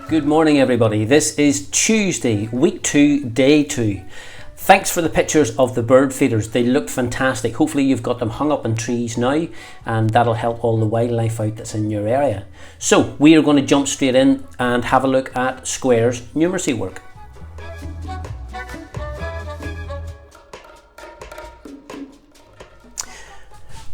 Good morning everybody, this is Tuesday, week 2, day 2. Thanks for the pictures of the bird feeders, they look fantastic. Hopefully you've got them hung up in trees now and that'll help all the wildlife out that's in your area. So we are going to jump straight in and have a look at Square's numeracy work.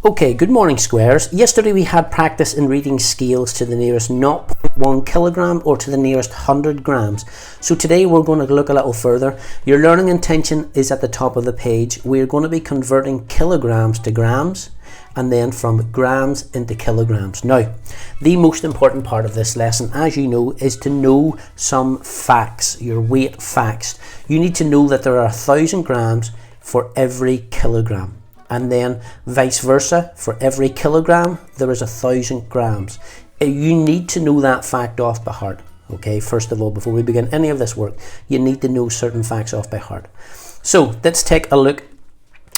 Okay, good morning Squares. Yesterday we had practice in reading scales to the nearest 0.1 kilogram or to the nearest 100 grams. So today we're going to look a little further. Your learning intention is at the top of the page. We're going to be converting kilograms to grams and then from grams into kilograms. Now, the most important part of this lesson, as you know, is to know some facts, your weight facts. You need to know that there are 1,000 grams for every kilogram. And then vice versa, for every kilogram there is 1,000 grams. You need to know that fact off by heart. Okay, first of all, before we begin any of this work, you need to know certain facts off by heart. So let's take a look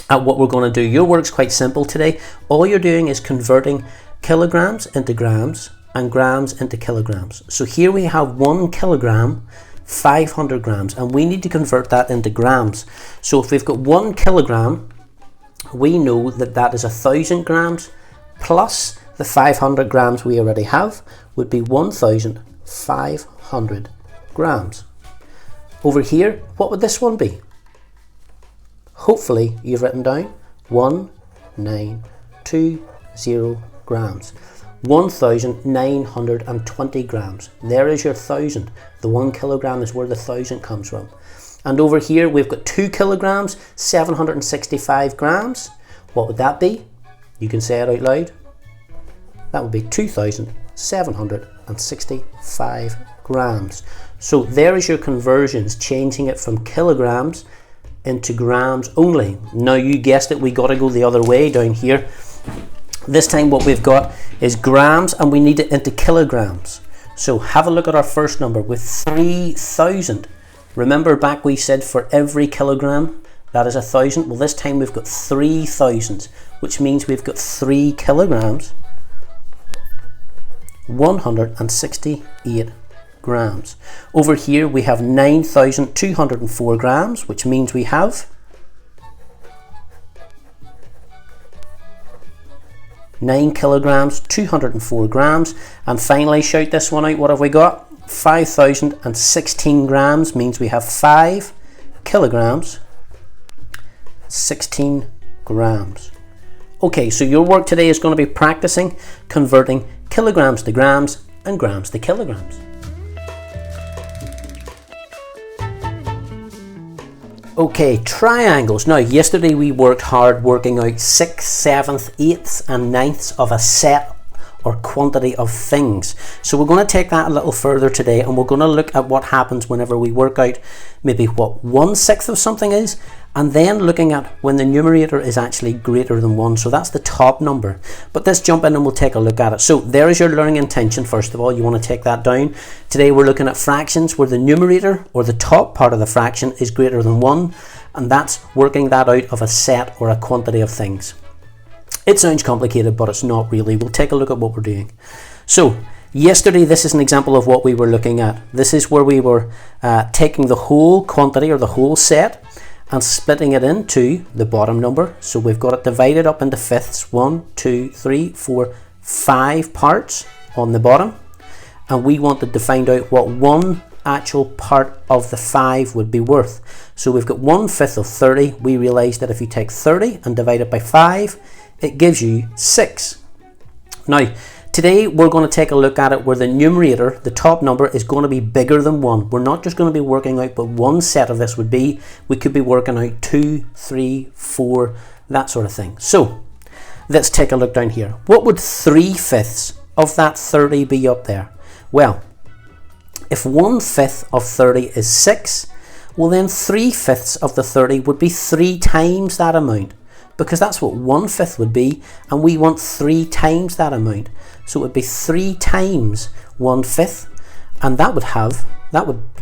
at what we're going to do. Your work's quite simple today. All you're doing is converting kilograms into grams and grams into kilograms. So here we have 1 kilogram, 500 grams, and we need to convert that into grams. So if we've got 1 kilogram, we know that that is 1,000 grams plus the 500 grams we already have would be 1,500 grams. Over here, what would this one be? Hopefully you've written down 1920 grams. 1,920 grams. There is your 1,000. The 1 kilogram is where the 1,000 comes from. And over here we've got 2 kilograms, 765 grams. What would that be? You can say it out loud. That would be 2,765 grams. So there is your conversions, changing it from kilograms into grams only. Now you guessed it, we got to go the other way down here. This time what we've got is grams and we need it into kilograms. So have a look at our first number with 3,000. Remember back we said for every kilogram that is 1,000. Well, this time we've got 3,000, which means we've got 3 kilograms, 168 grams. Over here we have 9,204 grams, which means we have 9 kilograms, 204 grams. And finally, shout this one out, what have we got? 5,016 grams means we have 5 kilograms, 16 grams. Okay, so your work today is going to be practicing converting kilograms to grams and grams to kilograms. Okay, triangles. Now, yesterday we worked hard working out 6/, 7th, 8ths and 9ths of a set or quantity of things. So we're going to take that a little further today and we're going to look at what happens whenever we work out maybe what 1/6 of something is, and then looking at when the numerator is actually greater than 1. So that's the top number. But let's jump in and we'll take a look at it. So there is your learning intention. First of all, you want to take that down. Today we're looking at fractions where the numerator or the top part of the fraction is greater than 1, and that's working that out of a set or a quantity of things. It sounds complicated, but it's not really. We'll take a look at what we're doing. So yesterday, this is an example of what we were looking at. This is where we were taking the whole quantity or the whole set and splitting it into the bottom number. So we've got it divided up into fifths, 1, 2, 3, 4, 5 parts on the bottom. And we wanted to find out what one actual part of the 5 would be worth. So we've got 1/5 of 30. We realised that if you take 30 and divide it by 5, it gives you 6. Now, today we're going to take a look at it where the numerator, the top number, is going to be bigger than 1. We're not just going to be working out what one set of this would be. We could be working out 2, 3, 4, that sort of thing. So, let's take a look down here. What would 3/5 of that 30 be up there? Well, if 1/5 of 30 is 6, well then 3/5 of the 30 would be 3 times that amount, because that's what 1/5 would be, and we want 3 times that amount. So it would be 3 times 1/5, and that would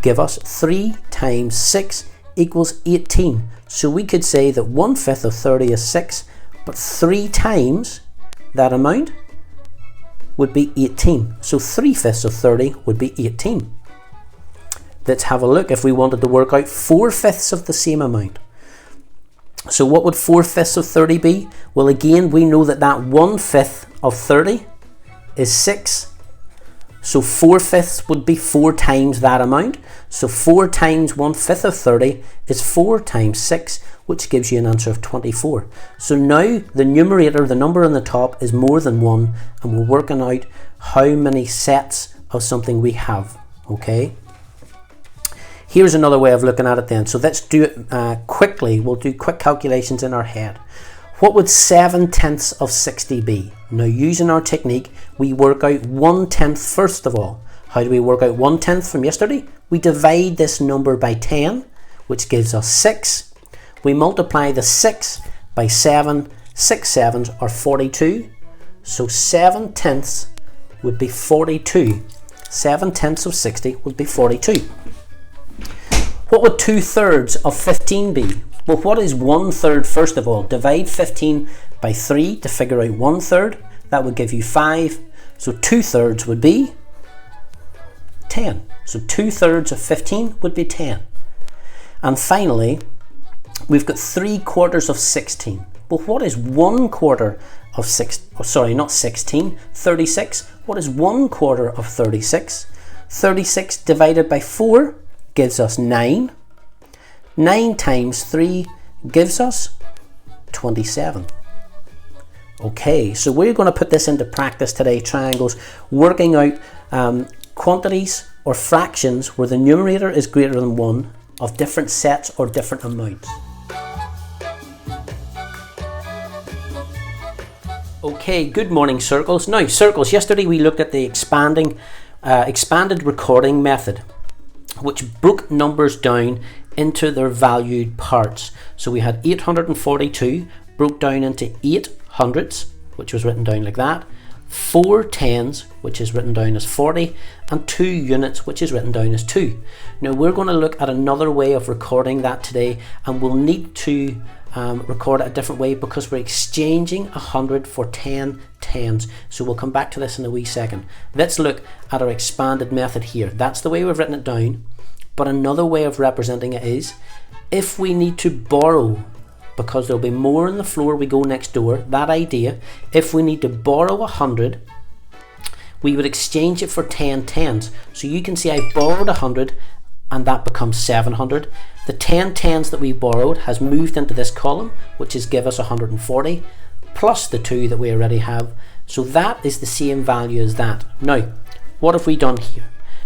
give us 3 times 6 equals 18. So we could say that 1/5 of 30 is 6, but 3 times that amount would be 18. So 3/5 of 30 would be 18. let's have a look if we wanted to work out 4/5 of the same amount. So what would 4/5 of 30 be? Well, again, we know that 1/5 of 30 is 6. So 4/5 would be 4 times that amount. So 4 times 1/5 of 30 is 4 times 6, which gives you an answer of 24. So now the numerator, the number on the top, is more than 1, and we're working out how many sets of something we have. Okay. Here's another way of looking at it then. So let's do it quickly. We'll do quick calculations in our head. What would 7/10 of 60 be? Now, using our technique, we work out 1/10 first of all. How do we work out 1/10 from yesterday? We divide this number by 10, which gives us 6. We multiply the 6 by 7. 6 sevens are 42. So 7/10 would be 42. 7/10 of 60 would be 42. What would 2/3 of 15 be? Well, what is 1/3 first of all? Divide 15 by 3 to figure out 1/3. That would give you 5. So 2/3 would be 10. So 2/3 of 15 would be 10. And finally, we've got 3/4 of 16. Well, what is 1/4 of 36? What is 1/4 of 36? 36 divided by 4 gives us 9. 9 times 3 gives us 27. Okay, so we're going to put this into practice today, triangles, working out quantities or fractions where the numerator is greater than 1 of different sets or different amounts. Okay, good morning, circles. Now, circles, yesterday we looked at the expanded recording method, which broke numbers down into their valued parts. So we had 842 broke down into 8 hundredths, which was written down like that, 4 tens, which is written down as 40, and 2 units, which is written down as 2. Now we're going to look at another way of recording that today, and we'll need to record it a different way because we're exchanging 100 for 10 tens. So we'll come back to this in a wee second. Let's look at our expanded method here. That's the way we've written it down. But another way of representing it is if we need to borrow, because there'll be more on the floor, we go next door. That idea, if we need to borrow 100, we would exchange it for 10 tens. So you can see I've borrowed 100 and that becomes 700. The 10 tens that we borrowed has moved into this column, which is give us 140 plus the 2 that we already have. So that is the same value as that. Now, what have we done here?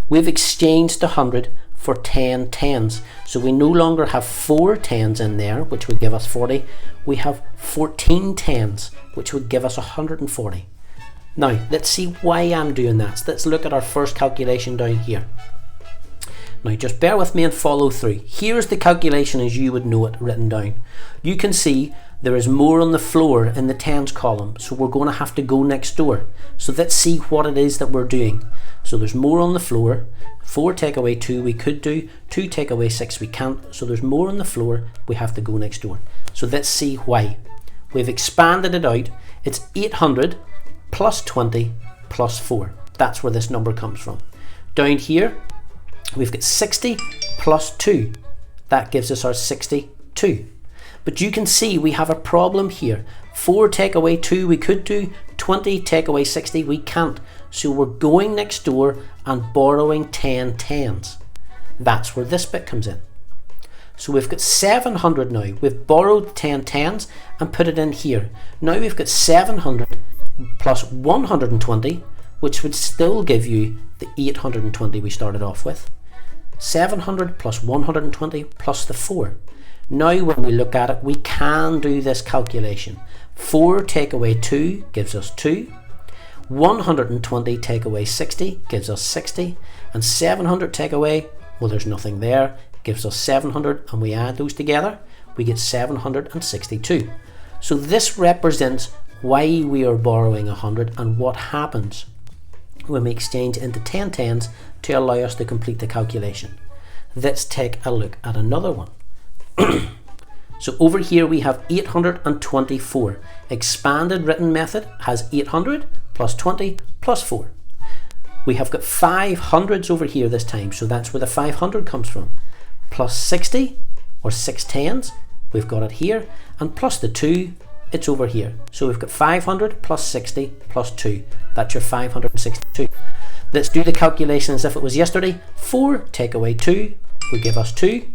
We've exchanged 100 for 10 tens. So we no longer have 4 tens in there, which would give us 40. We have 14 tens, which would give us 140. Now, let's see why I'm doing that. So let's look at our first calculation down here. Now, just bear with me and follow through. Here's the calculation as you would know it written down. You can see there is more on the floor in the tens column, so we're going to have to go next door. So let's see what it is that we're doing. So there's more on the floor. 4 take away 2 we could do, 2 take away 6 we can't, so there's more on the floor, we have to go next door. So let's see why. We've expanded it out. It's 800 plus 20 plus 4. That's where this number comes from. Down here we've got 60 plus 2. That gives us our 62. But you can see we have a problem here. 4 take away 2 we could do, 20 take away 60 we can't. So we're going next door and borrowing 10 tens. That's where this bit comes in. So we've got 700 now. We've borrowed 10 tens and put it in here. Now we've got 700 plus 120, which would still give you the 820 we started off with. 700 plus 120 plus the 4. Now when we look at it, we can do this calculation. 4 take away 2 gives us 2. 120 take away 60 gives us 60. And 700 take away, well, there's nothing there, gives us 700, and we add those together, we get 762. So this represents why we are borrowing 100 and what happens when we exchange into 10 tens to allow us to complete the calculation. Let's take a look at another one. So over here we have 824. Expanded written method has 800 plus 20 plus 4. We have got 500s over here this time, so that's where the 500 comes from. Plus 60, or 6 tens, we've got it here, and plus the 2, it's over here. So we've got 500 plus 60 plus 2. That's your 562. Let's do the calculation as if it was yesterday. 4 take away 2 will give us 2.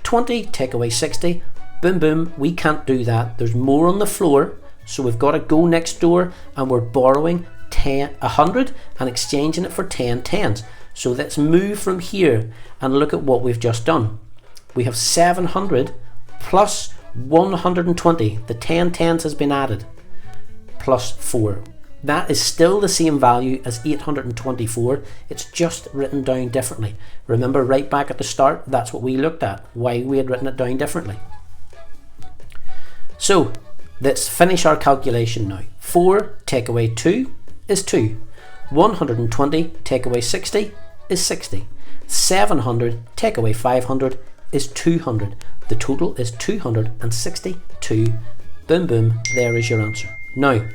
20 take away 60. Boom, boom. We can't do that. There's more on the floor. So we've got to go next door and we're borrowing 100 and exchanging it for 10 tens. So let's move from here and look at what we've just done. We have 700 plus 120. The 10 tens has been added. Plus 4. That is still the same value as 824. It's just written down differently. Remember right back at the start, that's what we looked at, why we had written it down differently. So let's finish our calculation now. 4 take away 2 is 2. 120 take away 60 is 60. 700 take away 500 is 200. The total is 262. Boom, boom, there is your answer. Now,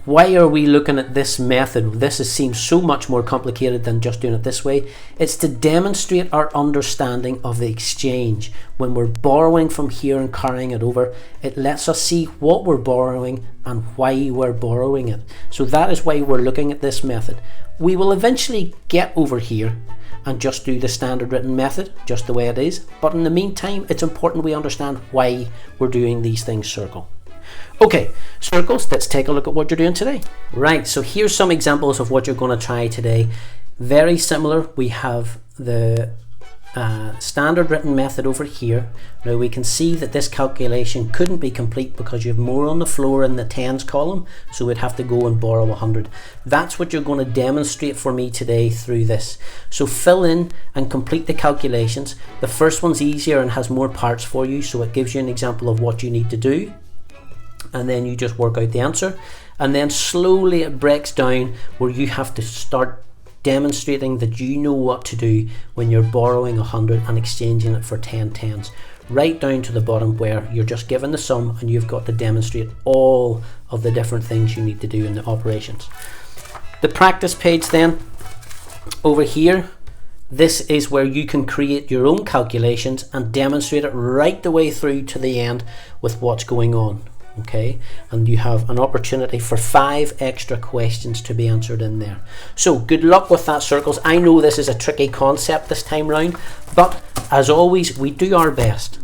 why are we looking at this method? This seems so much more complicated than just doing it this way. It's to demonstrate our understanding of the exchange. When we're borrowing from here and carrying it over, it lets us see what we're borrowing and why we're borrowing it. So that is why we're looking at this method. We will eventually get over here and just do the standard written method, just the way it is. But in the meantime, it's important we understand why we're doing these things circle. Okay, circles, let's take a look at what you're doing today. Right, so here's some examples of what you're going to try today. Very similar. We have the standard written method over here. Now we can see that this calculation couldn't be complete because you have more on the floor in the tens column, so we'd have to go and borrow 100. That's what you're going to demonstrate for me today through this. So fill in and complete the calculations. The first one's easier and has more parts for you, so it gives you an example of what you need to do, and then you just work out the answer, and then slowly it breaks down where you have to start demonstrating that you know what to do when you're borrowing 100 and exchanging it for 10 tens, right down to the bottom where you're just given the sum and you've got to demonstrate all of the different things you need to do in the operations. The practice page then, over here, this is where you can create your own calculations and demonstrate it right the way through to the end with what's going on. Okay, and you have an opportunity for 5 extra questions to be answered in there. So good luck with that, circles. I know this is a tricky concept this time round, but as always, we do our best.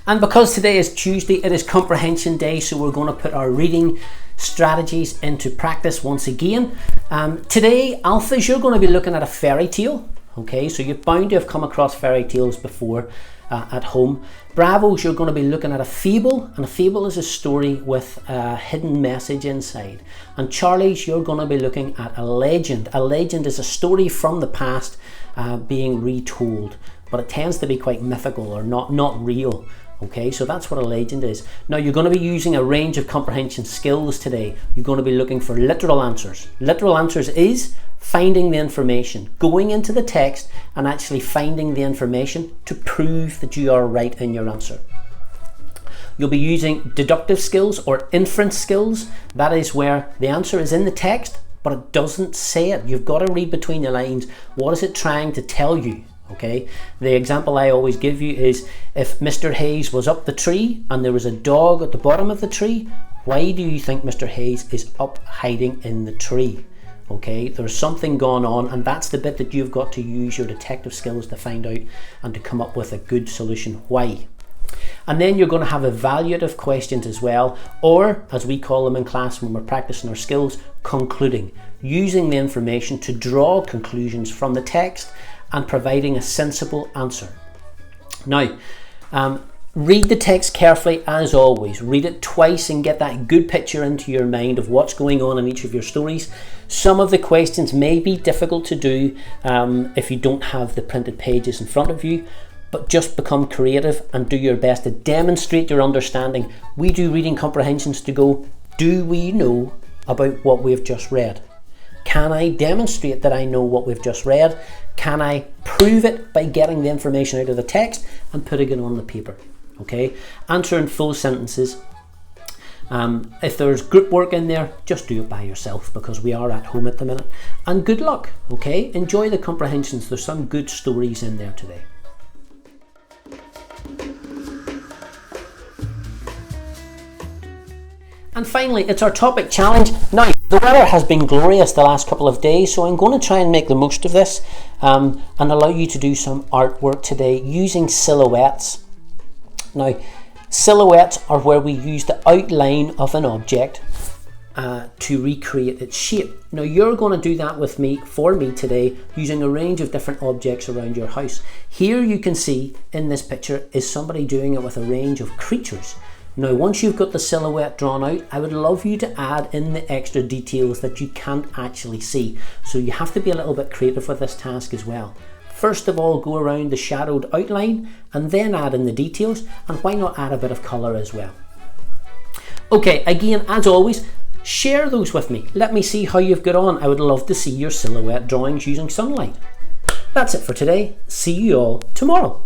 And because today is Tuesday, it is comprehension day, so we're going to put our reading strategies into practice once again. Today, alphas, you're going to be looking at a fairy tale. Okay, so you're bound to have come across fairy tales before at home. Bravos, you're going to be looking at a fable, and a fable is a story with a hidden message inside. And Charlies, you're going to be looking at a legend. A legend is a story from the past being retold, but it tends to be quite mythical or not real. Okay, so that's what a legend is. Now you're going to be using a range of comprehension skills today. You're going to be looking for literal answers. Literal answers is finding the information, going into the text and actually finding the information to prove that you are right in your answer. You'll be using deductive skills or inference skills. That is where the answer is in the text, but it doesn't say it. You've got to read between the lines. What is it trying to tell you? Okay, the example I always give you is if Mr. Hayes was up the tree and there was a dog at the bottom of the tree, why do you think Mr. Hayes is up hiding in the tree? Okay, there's something going on, and that's the bit that you've got to use your detective skills to find out and to come up with a good solution. Why? And then you're going to have evaluative questions as well, or as we call them in class when we're practicing our skills, concluding, using the information to draw conclusions from the text and providing a sensible answer. Now, read the text carefully as always. Read it twice and get that good picture into your mind of what's going on in each of your stories. Some of the questions may be difficult to do if you don't have the printed pages in front of you, but just become creative and do your best to demonstrate your understanding. We do reading comprehensions to go, do we know about what we've just read? Can I demonstrate that I know what we've just read? Can I prove it by getting the information out of the text and putting it on the paper? Okay, answer in full sentences. If there's group work in there, just do it by yourself because we are at home at the minute. And good luck, okay? Enjoy the comprehensions. There's some good stories in there today. And finally, it's our topic challenge. Now, the weather has been glorious the last couple of days, so I'm going to try and make the most of this and allow you to do some artwork today using silhouettes. Now, silhouettes are where we use the outline of an object to recreate its shape. Now, you're going to do that for me today using a range of different objects around your house. Here you can see in this picture is somebody doing it with a range of creatures. Now, once you've got the silhouette drawn out, I would love you to add in the extra details that you can't actually see. So you have to be a little bit creative with this task as well. First of all, go around the shadowed outline and then add in the details, and why not add a bit of colour as well. Okay, again, as always, share those with me. Let me see how you've got on. I would love to see your silhouette drawings using sunlight. That's it for today. See you all tomorrow.